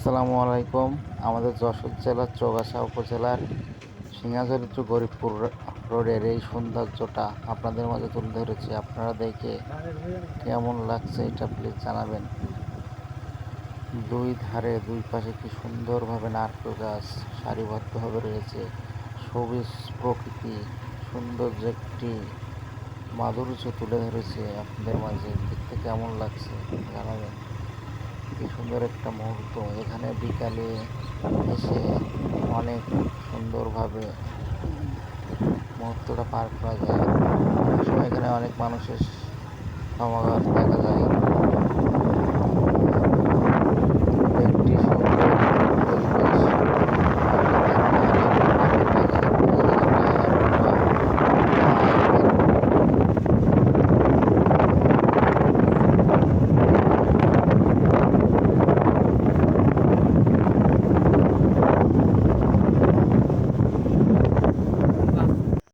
আসসালামু আলাইকুম। আমাদের যশোর জেলার চৌগাছা উপজেলার সিংহাচরিত্র গরিবপুর রোডের এই সৌন্দর্যটা আপনাদের মাঝে তুলে ধরেছি। আপনারা দেখে কেমন লাগছে এটা প্লিজ জানাবেন। দুই ধারে দুই পাশে কি সুন্দরভাবে নারকেল গাছ সারিবদ্ধভাবে রয়েছে। সবুজ প্রকৃতি সৌন্দর্য একটি মাধুর্য তুলে ধরেছে আপনাদের মাঝে। দেখতে কেমন লাগছে জানাবেন। কি সুন্দর একটা মুহূর্ত। এখানে বিকালে এসে অনেক সুন্দরভাবে মুহূর্তটা পার করা যায়। অনেক সময় এখানে অনেক মানুষের সমাগম দেখা যায়।